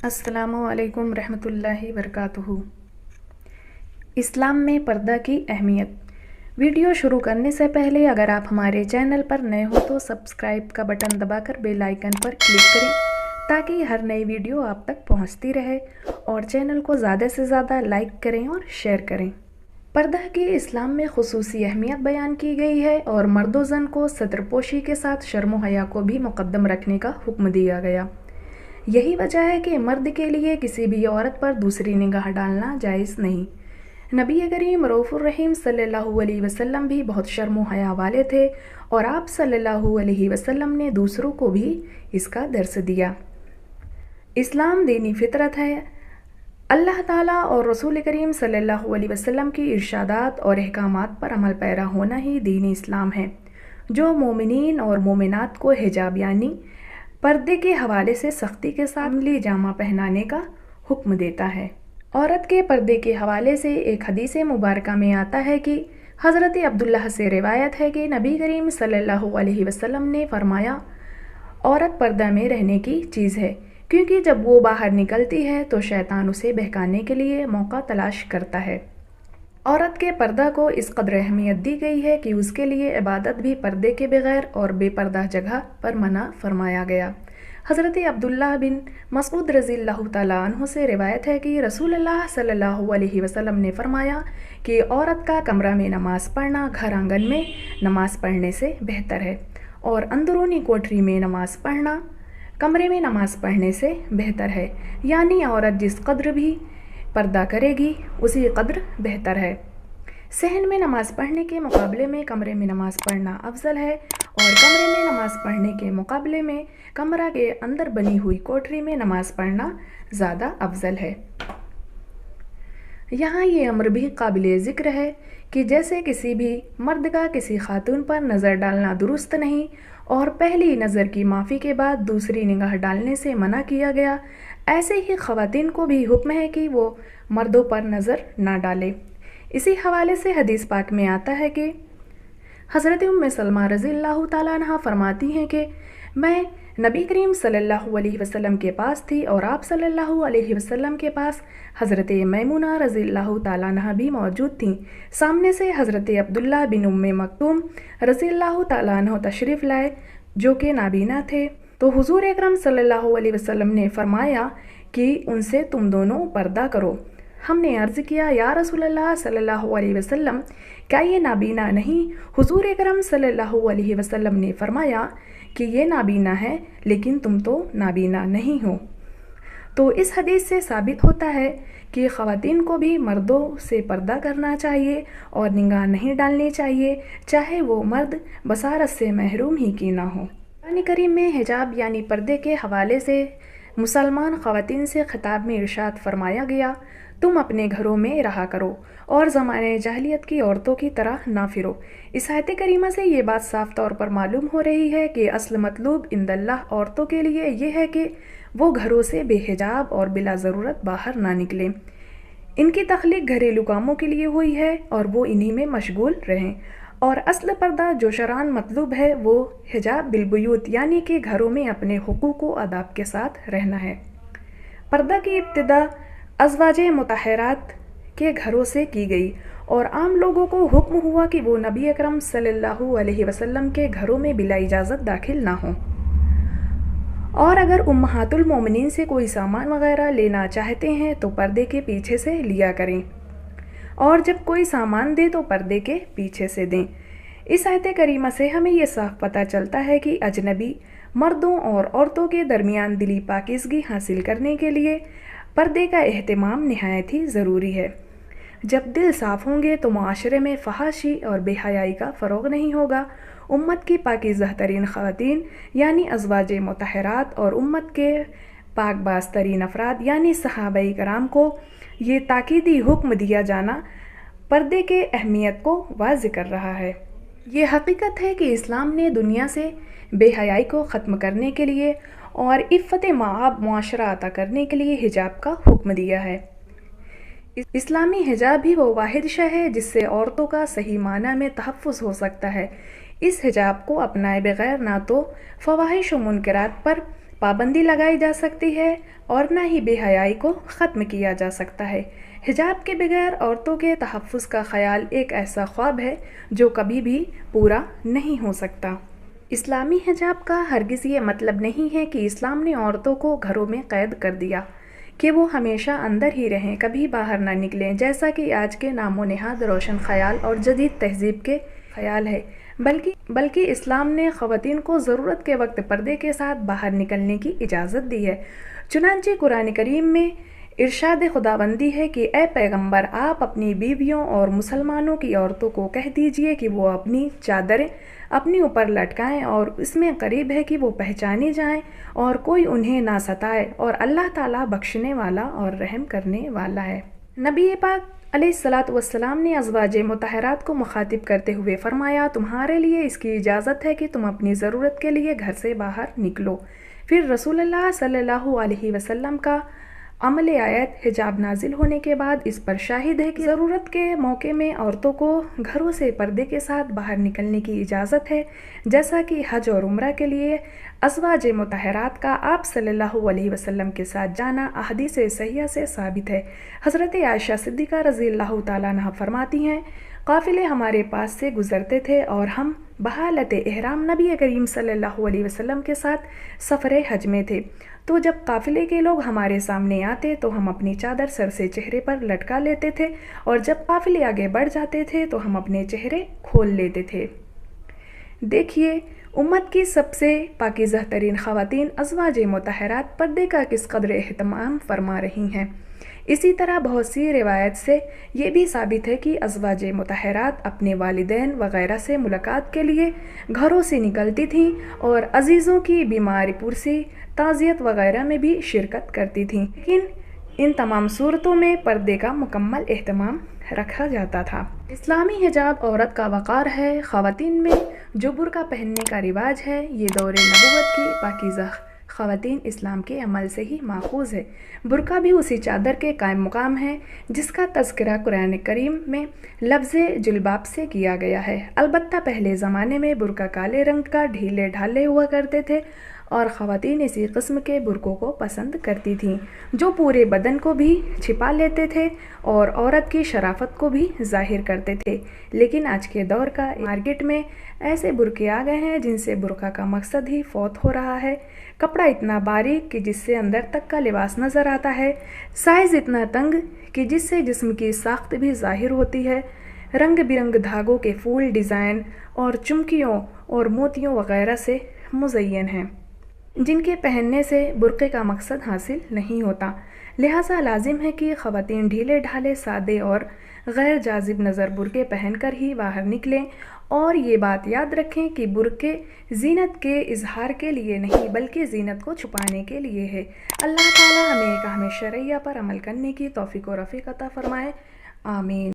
अस्सलाम वालेकुम रहमतुल्लाहि वबरकातुहू। इस्लाम में पर्दा की अहमियत। वीडियो शुरू करने से पहले अगर आप हमारे चैनल पर नए हो तो सब्सक्राइब का बटन दबाकर बेल आइकन पर क्लिक करें ताकि हर नई वीडियो आप तक पहुंचती रहे, और चैनल को ज़्यादा से ज़्यादा लाइक करें और शेयर करें। पर्दा की इस्लाम में खुसूसी अहमियत बयान की गई है और मर्द व ज़न को सतरपोशी के साथ शर्म व हया को भी मुकद्दम रखने का हुक्म दिया गया। यही वजह है कि मर्द के लिए किसी भी औरत पर दूसरी निगाह डालना जायज़ नहीं। नबी करीम रऊफ़ुर रहीम सल्लल्लाहु अलैहि वसल्लम भी बहुत शर्म व हया वाले थे और आप सल्लल्लाहु अलैहि वसल्लम ने दूसरों को भी इसका दर्स दिया। इस्लाम दीनी फितरत है। अल्लाह ताला और रसूल करीम सल्लल्लाहु अलैहि वसल्लम की इरशादात और अहकामात पर अमल पैरा होना ही दीनी इस्लाम है, जो मोमिनीन और मोमिनात को हिजाब यानी पर्दे के हवाले से सख्ती के साथ अमली जामा पहनाने का हुक्म देता है। औरत के पर्दे के हवाले से एक हदीस मुबारका में आता है कि हज़रत अब्दुल्लाह से रिवायत है कि नबी करीम सल्लल्लाहु अलैहि वसल्लम ने फरमाया, औरत पर्दा में रहने की चीज़ है, क्योंकि जब वो बाहर निकलती है तो शैतान उसे बहकाने के लिए मौका तलाश करता है। औरत के पर्दा को इस कदर अहमियत दी गई है कि उसके लिए इबादत भी पर्दे के बगैर और बेपर्दा जगह पर मना फरमाया गया। हज़रत अब्दुल्लाह बिन मसऊद रज़ियल्लाहु ताला अन्हु से रिवायत है कि रसूलुल्लाह सल्लल्लाहु अलैहि वसल्लम ने फरमाया कि औरत का कमरा में नमाज़ पढ़ना घर आंगन में नमाज़ पढ़ने से बेहतर है, और अंदरूनी कोठरी में नमाज़ पढ़ना कमरे में नमाज़ पढ़ने से बेहतर है। यानी औरत जिस कदर भी पर्दा करेगी उसी कदर बेहतर है। सहन में नमाज़ पढ़ने के मुकाबले में कमरे में नमाज़ पढ़ना अफजल है, और कमरे में नमाज़ पढ़ने के मुकाबले में कमरा के अंदर बनी हुई कोठरी में नमाज़ पढ़ना ज़्यादा अफजल है। यहाँ ये अम्र भी काबिल ज़िक्र है कि जैसे किसी भी मर्द का किसी खातून पर नज़र डालना दुरुस्त नहीं और पहली नज़र की माफ़ी के बाद दूसरी निगाह डालने से मना किया गया, ऐसे ही ख़वातीन को भी हुक्म है कि वो मर्दों पर नज़र ना डाले। इसी हवाले से हदीस पाक में आता है कि हज़रत उम्मे सलमा रज़ियल्लाहु ताला अन्हा फरमाती हैं कि मैं नबी करीम सल्लल्लाहु अलैहि वसल्लम के पास थी और आप सल्लल्लाहु अलैहि वसल्लम के पास हज़रत मैमुना रज़ियल्लाहु ताला अन्हा भी मौजूद थीं। सामने से हज़रत अब्दुल्लाह बिन उम्मे मक्तूम रज़ियल्लाहु ताला अन्हु तशरीफ़ लाए, जो कि नाबीना थे। तो हुज़ूर अकरम सल्लल्लाहु अलैहि वसल्लम ने फरमाया कि उनसे तुम दोनों पर्दा करो। हमने अर्ज़ किया, या रसूलल्लाह सल्लल्लाहु अलैहि वसल्लम, क्या ये नाबीना नहीं? हुज़ूर अकरम सल्लल्लाहु अलैहि वसल्लम ने फरमाया कि ये नाबीना है, लेकिन तुम तो नाबीना नहीं हो। तो इस हदीस से साबित होता है कि ख़वातीन को भी मर्दों से पर्दा करना चाहिए और निगाह नहीं डालनी चाहिए, चाहे वो मर्द बसारत से महरूम ही क्यों ना हो। कुरान करीम में हिजाब यानी पर्दे के हवाले से मुसलमान ख़वातीन से खिताब में इरशाद फरमाया गया, तुम अपने घरों में रहा करो और ज़माने जाहिलियत की औरतों की तरह ना फिरो। इस आयत करीमा से ये बात साफ तौर पर मालूम हो रही है कि असल मतलूब इंदल्लाह औरतों के लिए ये है कि वो घरों से बेहिजाब और बिला ज़रूरत बाहर ना निकलें। इनकी तख्लीक घरेलू कामों के लिए हुई है और वो इन्हीं में मशगूल रहें, और असल पर्दा जो शरान मतलूब है वो हिजाब बिलबुयूत यानी कि घरों में अपने हुकूक व आदाब के साथ रहना है। पर्दा की इब्तिदा अज़वाजे मुतहरात के घरों से की गई और आम लोगों को हुक्म हुआ कि वो नबी अकरम सल्लल्लाहु अलैहि वसल्लम के घरों में बिला इजाज़त दाखिल ना हों, और अगर उम्महातुल मोमिनीन से कोई सामान वगैरह लेना चाहते हैं तो पर्दे के पीछे से लिया करें, और जब कोई सामान दे तो पर्दे के पीछे से दें। इस आयत करीमा से हमें ये साफ पता चलता है कि अजनबी मर्दों और औरतों के दरमियान दिली पाकीज़गी हासिल करने के लिए पर्दे का एहतमाम निहायत ही ज़रूरी है। जब दिल साफ़ होंगे तो माशरे में फ़हाशी और बेहयाई का फ़रोग़ नहीं होगा। उम्मत की पाकीज़ा तरीन ख़वातीन यानी अज़वाजे मुतहरात और उम्मत के पाकबाज़ तरीन अफराद यानी सहाबाई कराम को ये ताकीदी हुक्म दिया जाना पर्दे के अहमियत को वाज़िह कर रहा है। ये हकीकत है कि इस्लाम ने दुनिया से बेहयाई को ख़त्म करने के लिए और इफ़्फ़त माआब मुआशरा अता करने के लिए हिजाब का हुक्म दिया है। इस्लामी हिजाब ही वो वाहिद शय है जिससे औरतों का सही माना में तहफ़्फ़ुज़ हो सकता है। इस हिजाब को अपनाए बगैर ना तो फ़वाहिश व मुनकरात पर پابندی لگائی جا سکتی ہے اور نہ ہی بے حیائی کو ختم کیا جا سکتا ہے۔ حجاب کے بغیر عورتوں کے تحفظ کا خیال ایک ایسا خواب ہے جو کبھی بھی پورا نہیں ہو سکتا۔ اسلامی حجاب کا ہرگز یہ مطلب نہیں ہے کہ اسلام نے عورتوں کو گھروں میں قید کر دیا کہ وہ ہمیشہ اندر ہی رہیں، کبھی باہر نہ نکلیں، جیسا کہ آج کے نام و نہاد روشن خیال اور جدید تہذیب کے خیال ہے، بلکہ اسلام نے خواتین کو ضرورت کے وقت پردے کے ساتھ باہر نکلنے کی اجازت دی ہے۔ چنانچہ قرآن کریم میں ارشاد خداوندی ہے کہ اے پیغمبر، آپ اپنی بیویوں اور مسلمانوں کی عورتوں کو کہہ دیجئے کہ وہ اپنی چادریں اپنی اوپر لٹکائیں اور اس میں قریب ہے کہ وہ پہچانی جائیں اور کوئی انہیں نہ ستائے، اور اللہ تعالیٰ بخشنے والا اور رحم کرنے والا ہے۔ نبی پاک علیہ الصلاۃ والسلام نے ازواج مطہرات کو مخاطب کرتے ہوئے فرمایا، تمہارے لیے اس کی اجازت ہے کہ تم اپنی ضرورت کے لیے گھر سے باہر نکلو۔ پھر رسول اللہ صلی اللہ علیہ وسلم کا عمل آیت حجاب نازل ہونے کے بعد اس پر شاہد ہے کہ ضرورت کے موقع میں عورتوں کو گھروں سے پردے کے ساتھ باہر نکلنے کی اجازت ہے، جیسا کہ حج اور عمرہ کے لیے ازواج مطہرات کا آپ صلی اللہ علیہ وسلم کے ساتھ جانا احادیث صحیحہ سے ثابت ہے۔ حضرت عائشہ صدیقہ رضی اللہ تعالیٰ عنہا فرماتی ہیں، قافلے ہمارے پاس سے گزرتے تھے اور ہم بحالت احرام نبی کریم صلی اللہ علیہ وسلم کے ساتھ سفر حج میں تھے، تو جب قافلے کے لوگ ہمارے سامنے آتے تو ہم اپنی چادر سر سے چہرے پر لٹکا لیتے تھے، اور جب قافلے آگے بڑھ جاتے تھے تو ہم اپنے چہرے کھول لیتے تھے۔ دیکھیے، امت کی سب سے پاکیزہ ترین خواتین ازواج مطہرات پردے کا کس قدر اہتمام فرما رہی ہیں۔ اسی طرح بہت سی روایت سے یہ بھی ثابت ہے کہ ازواج مطہرات اپنے والدین وغیرہ سے ملاقات کے لیے گھروں سے نکلتی تھیں اور عزیزوں کی بیماری پرسی، تعزیت وغیرہ میں بھی شرکت کرتی تھیں، لیکن ان تمام صورتوں میں پردے کا مکمل اہتمام رکھا جاتا تھا۔ اسلامی حجاب عورت کا وقار ہے۔ خواتین میں جو برقع پہننے کا رواج ہے، یہ دور نبوت کی پاکیزہ خواتین اسلام کے عمل سے ہی ماخوذ ہے۔ برقع بھی اسی چادر کے قائم مقام ہے جس کا تذکرہ قرآن کریم میں لفظ جلباب سے کیا گیا ہے۔ البتہ پہلے زمانے میں برقع کالے رنگ کا ڈھیلے ڈھالے ہوا کرتے تھے اور خواتین اسی قسم کے برقعوں کو پسند کرتی تھیں جو پورے بدن کو بھی چھپا لیتے تھے اور عورت کی شرافت کو بھی ظاہر کرتے تھے، لیکن آج کے دور کا مارکیٹ میں ایسے برقعے آ گئے ہیں جن سے برقع کا مقصد ہی فوت ہو رہا ہے۔ کپڑا اتنا باریک کہ جس سے اندر تک کا لباس نظر آتا ہے، سائز اتنا تنگ کہ جس سے جسم کی ساخت بھی ظاہر ہوتی ہے، رنگ برنگ دھاگوں کے پھول، ڈیزائن اور چمکیوں اور موتیوں وغیرہ سے مزین ہیں جن کے پہننے سے برقعے کا مقصد حاصل نہیں ہوتا۔ لہٰذا لازم ہے کہ خواتین ڈھیلے ڈھالے، سادے اور غیر جاذب نظر برقعے پہن کر ہی باہر نکلیں، اور یہ بات یاد رکھیں کہ برقعے زینت کے اظہار کے لیے نہیں بلکہ زینت کو چھپانے کے لیے ہے۔ اللہ تعالیٰ ہمیں احکام شرعیہ پر عمل کرنے کی توفیق و رفیق عطا فرمائے، آمین۔